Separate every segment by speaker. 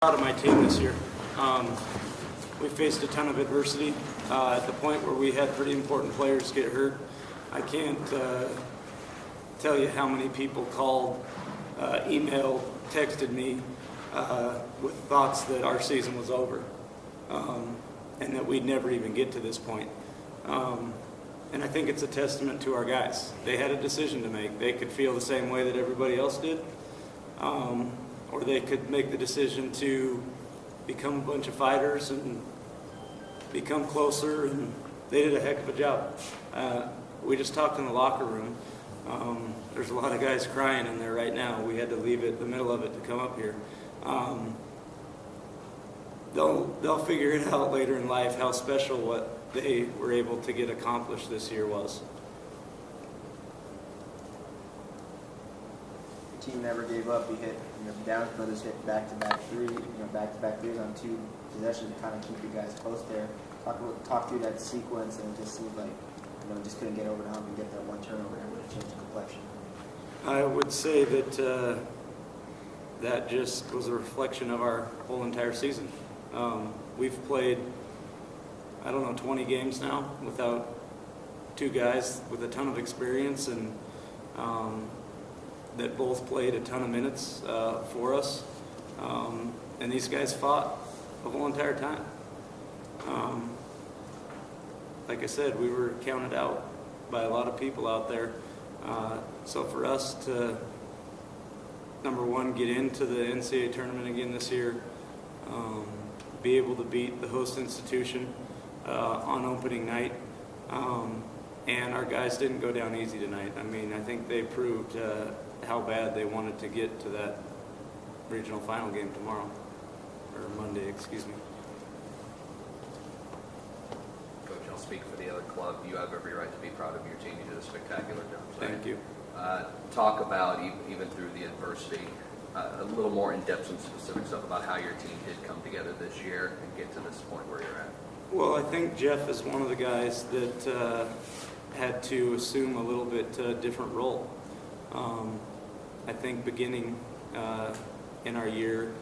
Speaker 1: Proud of my team this year. We faced a ton of adversity at the point where we had pretty important players get hurt. I can't tell you how many people called, emailed, texted me with thoughts that our season was over and that we'd never even get to this point. And I think it's a testament to our guys. They had a decision to make. They could feel the same way that everybody else did, or they could make the decision to become a bunch of fighters and become closer, and they did a heck of a job. We just talked in the locker room. There's a lot of guys crying in there right now. We had to leave it, the middle of it, to come up here. They'll figure it out later in life how special what they were able to get accomplished this year was.
Speaker 2: The team never gave up. We hit, Downs brothers hit back-to-back threes on 2 possessions to kind of keep you guys close there. Talk through that sequence, and it just seemed like just couldn't get over the hump and get that one turnover that would have changed the complexion.
Speaker 1: I would say that that just was a reflection of our whole entire season. We've played, 20 games now without 2 guys with a ton of experience and that both played a ton of minutes for us. And these guys fought the whole entire time. Like I said, we were counted out by a lot of people out there. So for us to, number one, get into the NCAA tournament again this year, be able to beat the host institution on opening night, and our guys didn't go down easy tonight. I think they proved how bad they wanted to get to that regional final game tomorrow, or Monday, excuse me.
Speaker 3: Coach, I'll speak for the other club. You have every right to be proud of your team. You did a spectacular job.
Speaker 1: Thank you.
Speaker 3: Talk about, even through the adversity, a little more in-depth and specific stuff about how your team did come together this year and get to this point where you're at.
Speaker 1: Well, I think Jeff is one of the guys that had to assume a little bit different role. I think beginning in our year,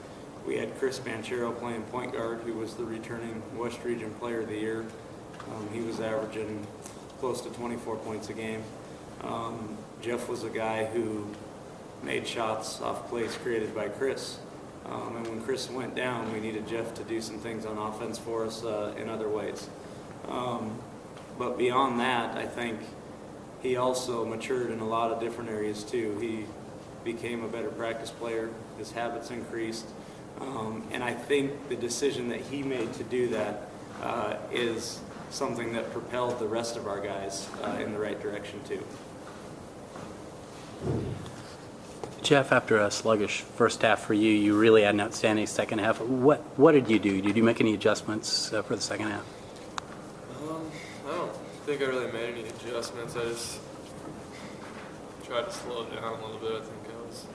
Speaker 1: we had Chris Banchero playing point guard, who was the returning West Region Player of the Year. He was averaging close to 24 points a game. Jeff was a guy who made shots off plays created by Chris. And when Chris went down, we needed Jeff to do some things on offense for us in other ways. But beyond that, I think he also matured in a lot of different areas too. He became a better practice player. His habits increased. And I think the decision that he made to do that is something that propelled the rest of our guys in the right direction too.
Speaker 4: Jeff, after a sluggish first half for you, you really had an outstanding second half. What did you do? Did you make any adjustments for the second half?
Speaker 5: I don't think I really made any adjustments. I just tried to slow it down a little bit. I think I was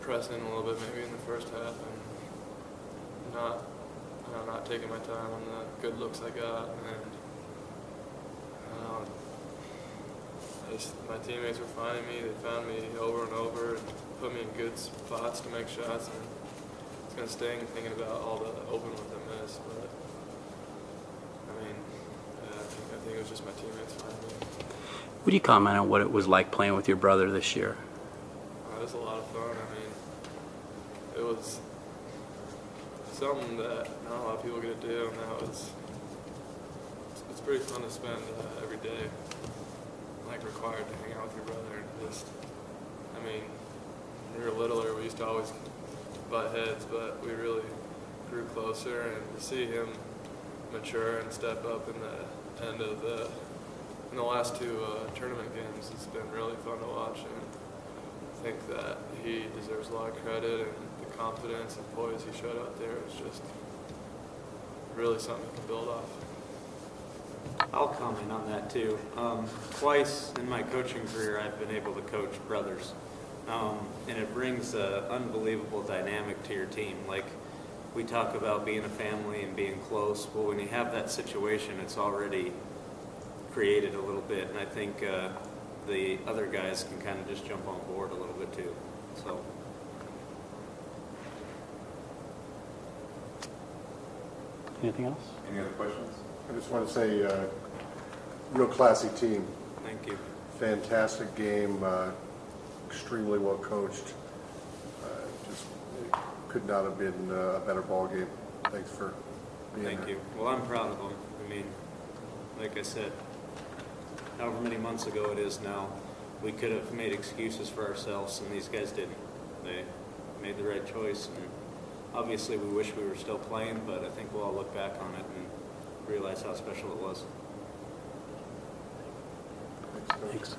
Speaker 5: pressing a little bit maybe in the first half and not taking my time on the good looks I got. And my teammates were finding me. They found me over and over and put me in good spots to make shots. And it's going to sting thinking about all the open ones I missed. But I think it was just my teammates finding me.
Speaker 4: Would you comment on what it was like playing with your brother this year?
Speaker 5: It was a lot of fun. It was something that not a lot of people get to do, and it's pretty fun to spend every day, required to hang out with your brother. And just, when we were littler, we used to always butt heads, but we really grew closer, and to see him mature and step up in the end of in the last 2 tournament games, it's been really fun to watch, and I think that he deserves a lot of credit, and the confidence and poise he showed out there is just really something to build off.
Speaker 1: I'll comment on that too. Twice in my coaching career, I've been able to coach brothers, and it brings an unbelievable dynamic to your team. Like, we talk about being a family and being close. Well, when you have that situation, it's already created a little bit, and I think the other guys can kind of just jump on board a little bit too. So.
Speaker 4: Anything else?
Speaker 6: Any other questions?
Speaker 7: I just want to say, real classy team.
Speaker 1: Thank you.
Speaker 7: Fantastic game, extremely well coached. Just it could not have been a better ball game. Thanks for being
Speaker 1: Thank
Speaker 7: there.
Speaker 1: you. Well, I'm proud of them. I mean, like I said, however many months ago it is now, we could have made excuses for ourselves, and these guys didn't. They made the right choice, and obviously we wish we were still playing, but I think we'll all look back on it and realize how special it was.
Speaker 7: Thanks, Coach.
Speaker 4: Thanks.